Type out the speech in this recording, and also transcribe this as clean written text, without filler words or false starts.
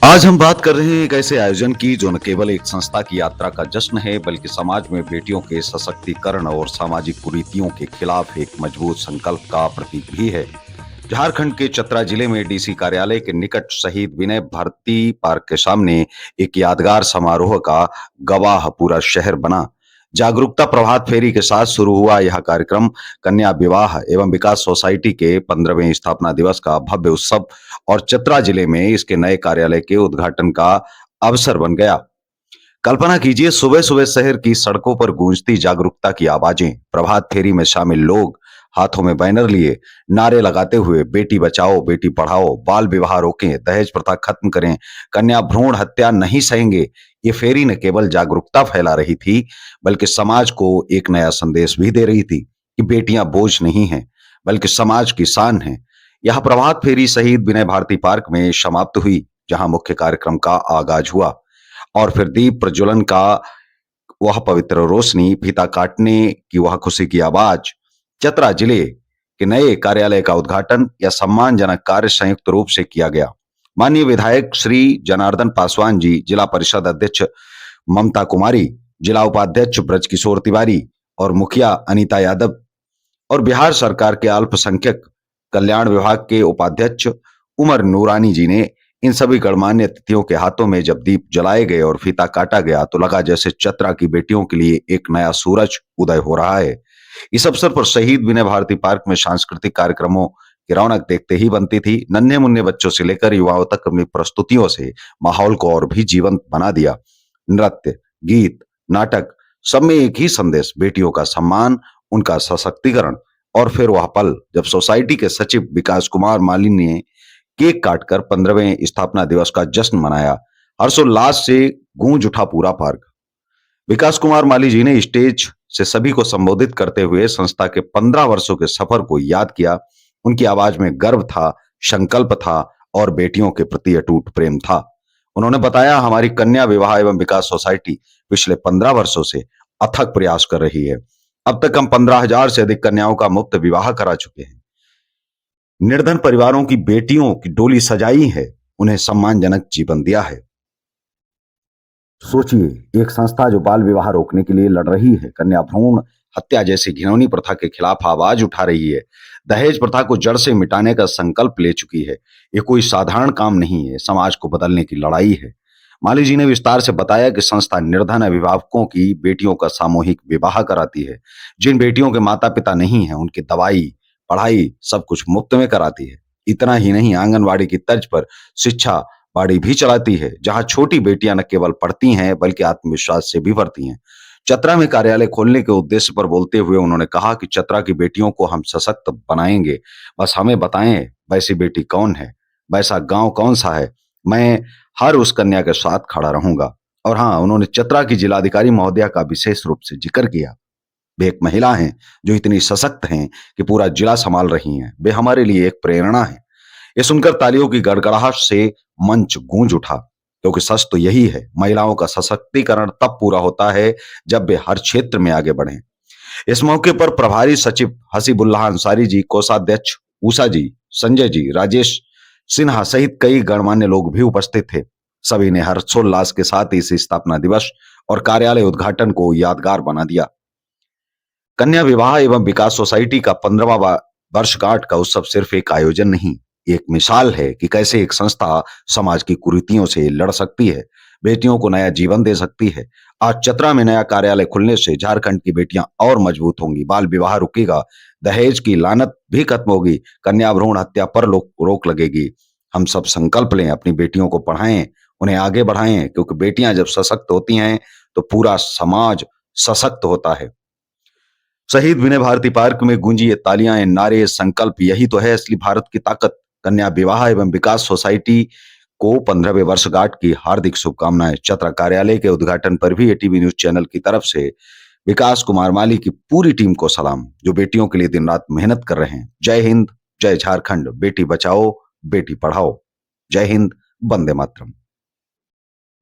आज हम बात कर रहे हैं एक ऐसे आयोजन की जो न केवल एक संस्था की यात्रा का जश्न है बल्कि समाज में बेटियों के सशक्तिकरण और सामाजिक कुरीतियों के खिलाफ एक मजबूत संकल्प का प्रतीक भी है। झारखंड के चतरा जिले में डीसी कार्यालय के निकट शहीद विनय भारती पार्क के सामने एक यादगार समारोह का गवाह पूरा शहर बना। जागरूकता प्रभात फेरी के साथ शुरू हुआ यह कार्यक्रम कन्या विवाह एवं विकास सोसाइटी के 15वें स्थापना दिवस का भव्य उत्सव और चतरा जिले में इसके नए कार्यालय के उद्घाटन का अवसर बन गया। कल्पना कीजिए, सुबह सुबह शहर की सड़कों पर गूंजती जागरूकता की आवाजें, प्रभात फेरी में शामिल लोग हाथों में बैनर लिए नारे लगाते हुए बेटी बचाओ बेटी पढ़ाओ, बाल विवाह रोकें, दहेज प्रथा खत्म करें, कन्या भ्रूण हत्या नहीं सहेंगे। ये फेरी न केवल जागरूकता फैला रही थी बल्कि समाज को एक नया संदेश भी दे रही थी कि बेटियां बोझ नहीं हैं बल्कि समाज की शान हैं। यह प्रभात फेरी शहीद विनय भारती पार्क में समाप्त हुई, जहां मुख्य कार्यक्रम का आगाज हुआ और फिर दीप प्रज्वलन का वह पवित्र रोशनी, फीता काटने की वह खुशी की आवाज, चतरा जिले के नए कार्यालय का उद्घाटन या सम्मानजनक कार्य संयुक्त रूप से किया गया। माननीय विधायक श्री जनार्दन पासवान जी, जिला परिषद अध्यक्ष ममता कुमारी, जिला उपाध्यक्ष ब्रजकिशोर तिवारी और मुखिया अनीता यादव और बिहार सरकार के अल्पसंख्यक कल्याण विभाग के उपाध्यक्ष उमर नूरानी जी ने इन सभी गणमान्य अतिथियों के हाथों में जब दीप जलाए गए और फीता काटा गया तो लगा जैसे चतरा की बेटियों के लिए एक नया सूरज उदय हो रहा है। इस अवसर पर शहीद विनय भारती पार्क में सांस्कृतिक कार्यक्रमों की रौनक देखते ही बनती थी। नन्हे मुन्ने बच्चों से लेकर युवाओं तक अपनी प्रस्तुतियों से माहौल को और भी जीवंत बना दिया। नृत्य, गीत, नाटक, सब में एक ही संदेश, बेटियों का सम्मान, उनका सशक्तिकरण। और फिर वह पल जब सोसाइटी के सचिव विकास कुमार माली ने केक काटकर 15वें स्थापना दिवस का जश्न मनाया। हर्षोल्लास से गूंज उठा पूरा पार्क। विकास कुमार माली जी ने स्टेज से सभी को संबोधित करते हुए संस्था के 15 वर्षों के सफर को याद किया। उनकी आवाज में गर्व था, संकल्प था और बेटियों के प्रति अटूट प्रेम था। उन्होंने बताया, हमारी कन्या विवाह एवं विकास सोसाइटी पिछले 15 वर्षों से अथक प्रयास कर रही है। अब तक हम 15,000 से अधिक कन्याओं का मुफ्त विवाह करा चुके हैं, निर्धन परिवारों की बेटियों की डोली सजाई है, उन्हें सम्मानजनक जीवन दिया है। सोचिए, एक संस्था जो बाल विवाह रोकने के लिए लड़ रही है, कन्या भ्रूण हत्या जैसी घिनौनी प्रथा के खिलाफ आवाज उठा रही है, दहेज प्रथा को जड़ से मिटाने का संकल्प ले चुकी है। ये कोई साधारण काम नहीं है, समाज को बदलने की लड़ाई है। माली जी ने विस्तार से बताया कि संस्था निर्धन अभिभावकों की बेटियों का सामूहिक विवाह कराती है। जिन बेटियों के माता पिता नहीं है, उनकी दवाई, पढ़ाई सब कुछ मुफ्त में कराती है। इतना ही नहीं, आंगनवाड़ी की तर्ज पर शिक्षा बाड़ी भी चलाती है, जहां छोटी बेटियां न केवल पढ़ती हैं बल्कि आत्मविश्वास से भी भरती हैं। चतरा में कार्यालय खोलने के उद्देश्य पर बोलते हुए उन्होंने कहा कि चतरा की बेटियों को हम सशक्त बनाएंगे, बस हमें बताएं वैसी बेटी कौन है, वैसा गांव कौन सा है। मैं हर उस कन्या के साथ खड़ा रहूंगा। और हाँ, उन्होंने चतरा की जिलाधिकारी महोदया का विशेष रूप से जिक्र किया। वे एक महिला हैं जो इतनी सशक्त हैं कि पूरा जिला संभाल रही हैं। वे हमारे लिए एक प्रेरणा है। ये सुनकर तालियों की गड़गड़ाहट से मंच गूंज उठा, क्योंकि सच तो यही है, महिलाओं का सशक्तिकरण तब पूरा होता है जब वे हर क्षेत्र में आगे बढ़ें। इस मौके पर प्रभारी सचिव हसीबुल्लाह अंसारी जी, कोषाध्यक्ष उषा जी, संजय जी, राजेश सिन्हा सहित कई गणमान्य लोग भी उपस्थित थे। सभी ने हर्षोल्लास के साथ इस स्थापना दिवस और कार्यालय उद्घाटन को यादगार बना दिया। कन्या विवाह एवं विकास सोसाइटी का 15वां वर्षगांठ का उत्सव सिर्फ एक आयोजन नहीं, एक मिसाल है कि कैसे एक संस्था समाज की कुरीतियों से लड़ सकती है, बेटियों को नया जीवन दे सकती है। आज चतरा में नया कार्यालय खुलने से झारखंड की बेटियां और मजबूत होंगी, बाल विवाह रुकेगा, दहेज की लानत भी खत्म होगी, कन्या भ्रूण हत्या पर रोक लगेगी। हम सब संकल्प लें, अपनी बेटियों को पढ़ाएं, उन्हें आगे बढ़ाएं, क्योंकि बेटियां जब सशक्त होती हैं तो पूरा समाज सशक्त होता है। शहीद विनय भारती पार्क में गूंजी ये तालियां, ये नारे, ये संकल्प, यही तो है असली भारत की ताकत। कन्या विवाह एवं विकास सोसाइटी को 15वें वर्षगांठ की हार्दिक शुभकामनाएं। चतरा कार्यालय के उद्घाटन पर भी एटीवी न्यूज चैनल की तरफ से विकास कुमार माली की पूरी टीम को सलाम, जो बेटियों के लिए दिन रात मेहनत कर रहे हैं। जय हिंद, जय झारखंड, बेटी बचाओ बेटी पढ़ाओ। जय हिंद, वंदे मातरम।